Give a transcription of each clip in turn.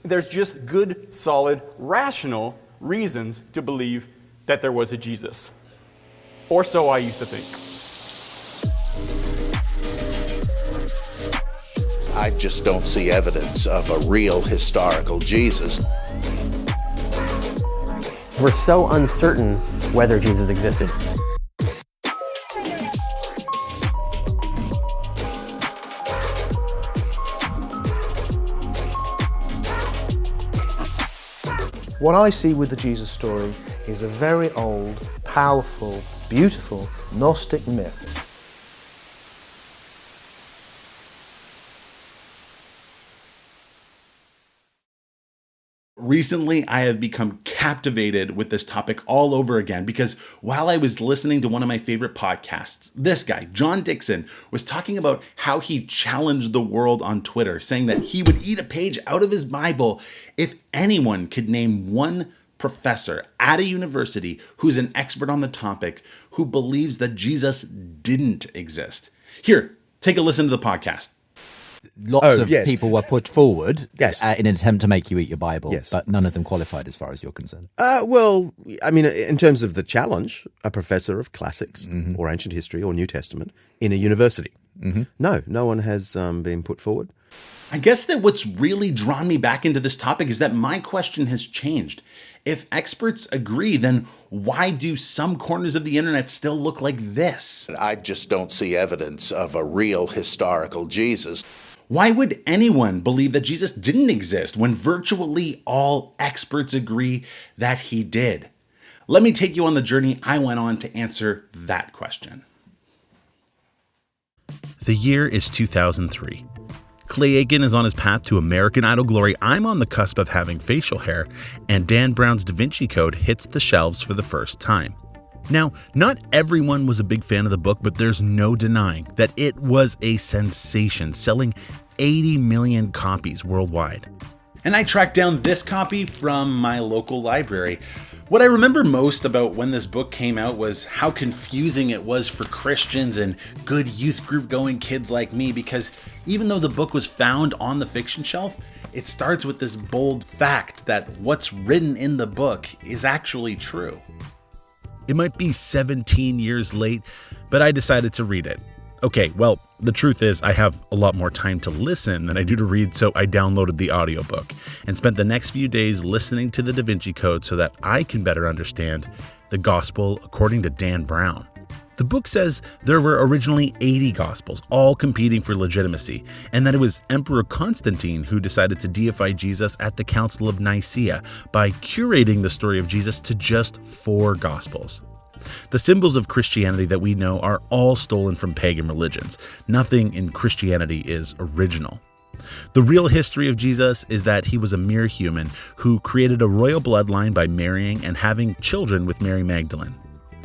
there's just good, solid, rational reasons to believe that there was a Jesus. Or so I used to think. I just don't see evidence of a real historical Jesus. We're so uncertain whether Jesus existed. What I see with the Jesus story is a very old, powerful, beautiful, Gnostic myth. Recently, I have become captivated with this topic all over again because while I was listening to one of my favorite podcasts, this guy, John Dixon, was talking about how he challenged the world on Twitter, saying that he would eat a page out of his Bible if anyone could name one professor at a university who's an expert on the topic who believes that Jesus didn't exist. Here, take a listen to the podcast. Lots of people were put forward in an attempt to make you eat your Bible, Yes. but none of them qualified as far as you're concerned. Well, I mean, in terms of the challenge, a professor of classics or ancient history or New Testament in a university. No one has been put forward. I guess that what's really drawn me back into this topic is that my question has changed. If experts agree, then why do some corners of the internet still look like this? I just don't see evidence of a real historical Jesus. Why would anyone believe that Jesus didn't exist when virtually all experts agree that he did? Let me take you on the journey I went on to answer that question. The year is 2003. Clay Aiken is on his path to American Idol glory. I'm on the cusp of having facial hair, and Dan Brown's Da Vinci Code hits the shelves for the first time. Now, not everyone was a big fan of the book, but there's no denying that it was a sensation, selling 80 million copies worldwide. And I tracked down this copy from my local library. What I remember most about when this book came out was how confusing it was for Christians and good youth group going kids like me, because even though the book was found on the fiction shelf, it starts with this bold fact that what's written in the book is actually true. It might be 17 years late, but I decided to read it. Okay, well, the truth is I have a lot more time to listen than I do to read, so I downloaded the audiobook and spent the next few days listening to the Da Vinci Code so that I can better understand the gospel according to Dan Brown. The book says there were originally 80 gospels, all competing for legitimacy, and that it was Emperor Constantine who decided to deify Jesus at the Council of Nicaea by curating the story of Jesus to just 4 gospels. The symbols of Christianity that we know are all stolen from pagan religions. Nothing in Christianity is original. The real history of Jesus is that he was a mere human who created a royal bloodline by marrying and having children with Mary Magdalene.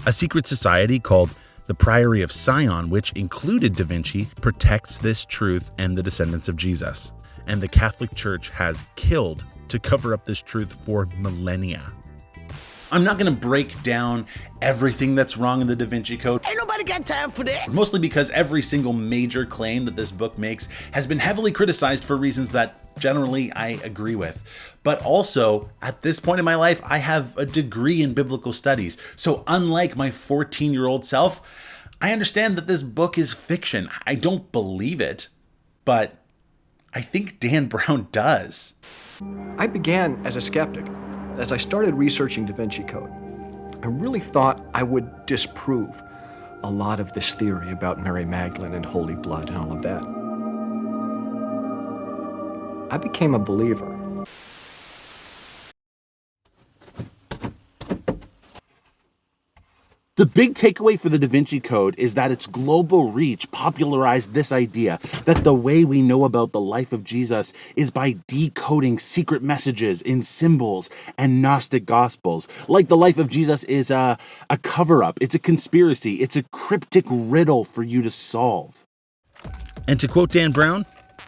A secret society called the Priory of Sion, which included Da Vinci, protects this truth and the descendants of Jesus. And the Catholic Church has killed to cover up this truth for millennia. I'm not going to break down everything that's wrong in the Da Vinci Code. Ain't nobody got time for that. Mostly because every single major claim that this book makes has been heavily criticized for reasons that generally I agree with. But also, at this point in my life, I have a degree in biblical studies. So unlike my 14-year-old self, I understand that this book is fiction. I don't believe it, but I think Dan Brown does. I began as a skeptic. As I started researching Da Vinci Code, I really thought I would disprove a lot of this theory about Mary Magdalene and holy blood and all of that. I became a believer. The big takeaway for the Da Vinci Code is that its global reach popularized this idea that the way we know about the life of Jesus is by decoding secret messages in symbols and Gnostic gospels. Like the life of Jesus is a cover-up, it's a conspiracy, it's a cryptic riddle for you to solve. And to quote Dan Brown,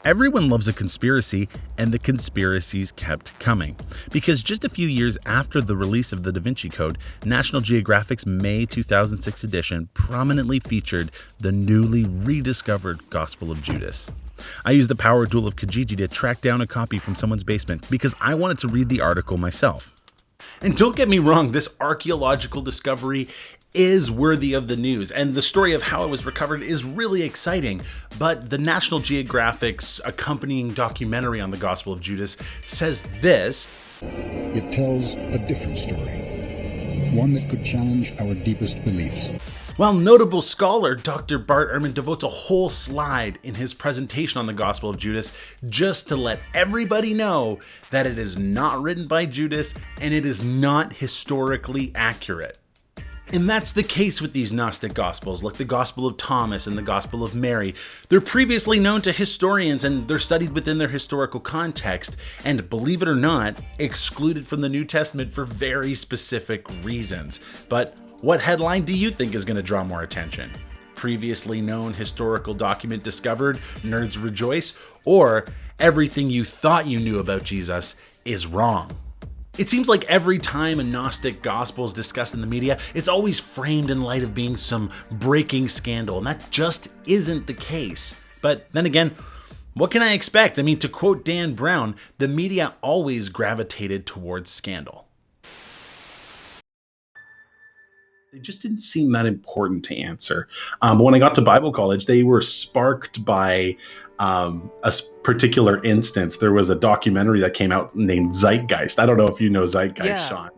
everyone loves a conspiracy, and the conspiracies kept coming. Because just a few years after the release of the Da Vinci Code, National Geographic's May 2006 edition prominently featured the newly rediscovered Gospel of Judas. I used the power tool of Kijiji to track down a copy from someone's basement because I wanted to read the article myself. And don't get me wrong, this archaeological discovery is worthy of the news, and the story of how it was recovered is really exciting, but the National Geographic's accompanying documentary on the Gospel of Judas says this: It tells a different story, one that could challenge our deepest beliefs. While notable scholar Dr. Bart Ehrman devotes a whole slide in his presentation on the Gospel of Judas just to let everybody know that it is not written by Judas and it is not historically accurate. And that's the case with these Gnostic Gospels, like the Gospel of Thomas and the Gospel of Mary. They're previously known to historians and they're studied within their historical context, and believe it or not, excluded from the New Testament for very specific reasons. But what headline do you think is going to draw more attention? Previously known historical document discovered, nerds rejoice, or everything you thought you knew about Jesus is wrong? It seems like every time a Gnostic gospel is discussed in the media, it's always framed in light of being some breaking scandal, and that just isn't the case. But then again, what can I expect? I mean, to quote Dan Brown, the media always gravitated towards scandal. They just didn't seem that important to answer. When I got to Bible college, they were sparked by a particular instance. There was a documentary that came out named Zeitgeist. I don't know if you know Zeitgeist, Sean.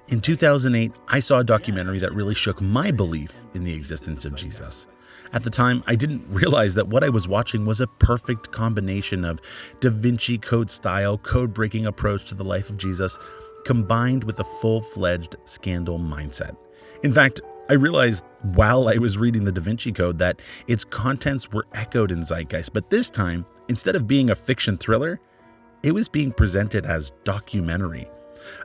In 2008, I saw a documentary that really shook my belief in the existence of Jesus. At the time, I didn't realize that what I was watching was a perfect combination of Da Vinci Code style, code-breaking approach to the life of Jesus, combined with a full-fledged scandal mindset. In fact, I realized while I was reading the Da Vinci Code that its contents were echoed in Zeitgeist, but this time, instead of being a fiction thriller, it was being presented as documentary.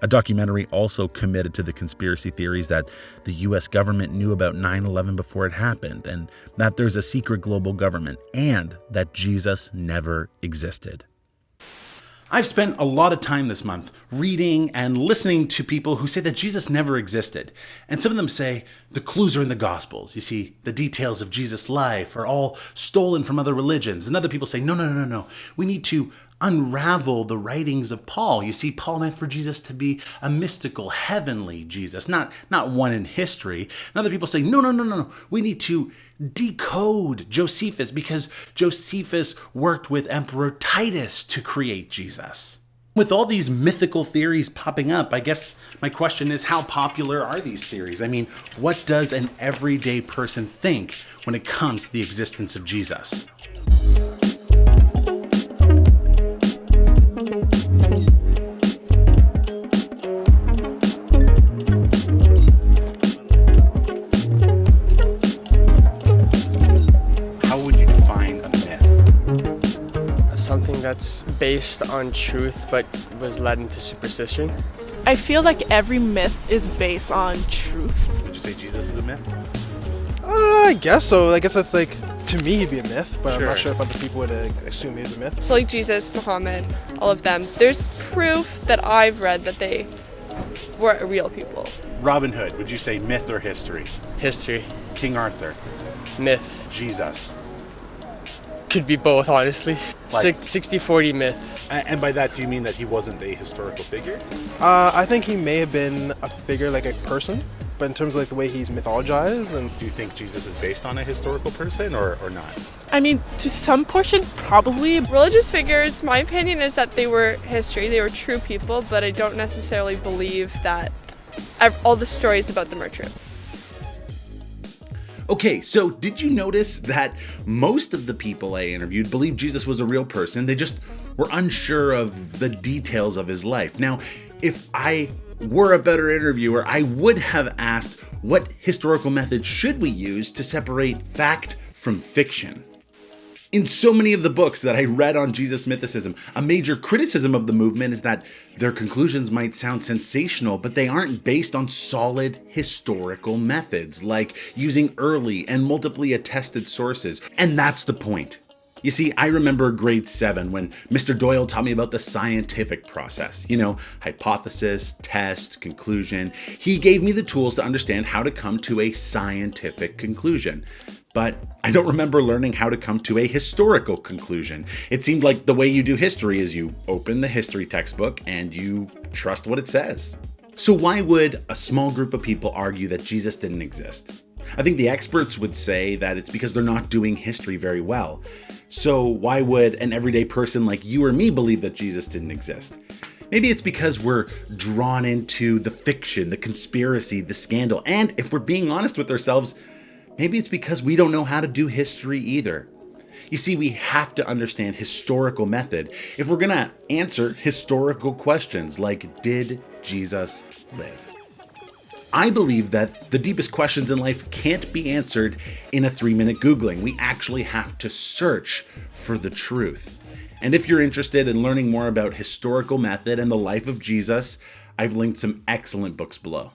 A documentary also committed to the conspiracy theories that the US government knew about 9/11 before it happened, and that there's a secret global government, and that Jesus never existed. I've spent a lot of time this month reading and listening to people who say that Jesus never existed. And some of them say the clues are in the Gospels. You see, the details of Jesus' life are all stolen from other religions. And other people say, no. We need to unravel the writings of Paul. You see, Paul meant for Jesus to be a mystical, heavenly Jesus, not one in history. And other people say, no. We need to decode Josephus because Josephus worked with Emperor Titus to create Jesus. With all these mythical theories popping up, I guess my question is, how popular are these theories? I mean, what does an everyday person think when it comes to the existence of Jesus? That's based on truth but was led into superstition. I feel like every myth is based on truth. Would you say Jesus is a myth? I guess so. I guess that's like, to me, he'd be a myth, but sure. I'm not sure if other people would assume he's a myth. So like Jesus, Muhammad, all of them. There's proof that I've read that they were real people. Robin Hood, would you say myth or history? History. King Arthur? Myth. Jesus? Could be both, honestly. Like, 60-40 myth. And by that, do you mean that he wasn't a historical figure? I think he may have been a figure, like a person, but in terms of like the way he's mythologized. And do you think Jesus is based on a historical person or not? I mean, to some portion, probably. Religious figures, my opinion is that they were history, they were true people, but I don't necessarily believe that all the stories about them are true. Okay, so did you notice that most of the people I interviewed believed Jesus was a real person? They just were unsure of the details of his life. Now, if I were a better interviewer, I would have asked, what historical methods should we use to separate fact from fiction? In so many of the books that I read on Jesus mythicism, a major criticism of the movement is that their conclusions might sound sensational, but they aren't based on solid historical methods, like using early and multiply attested sources. And that's the point. You see, I remember grade 7 when Mr. Doyle taught me about the scientific process. Hypothesis, test, conclusion. He gave me the tools to understand how to come to a scientific conclusion. But I don't remember learning how to come to a historical conclusion. It seemed like the way you do history is you open the history textbook and you trust what it says. So why would a small group of people argue that Jesus didn't exist? I think the experts would say that it's because they're not doing history very well. So why would an everyday person like you or me believe that Jesus didn't exist? Maybe it's because we're drawn into the fiction, the conspiracy, the scandal, and if we're being honest with ourselves, maybe it's because we don't know how to do history either. You see, we have to understand historical method if we're going to answer historical questions like, did Jesus live? I believe that the deepest questions in life can't be answered in a 3-minute Googling. We actually have to search for the truth. And if you're interested in learning more about historical method and the life of Jesus, I've linked some excellent books below.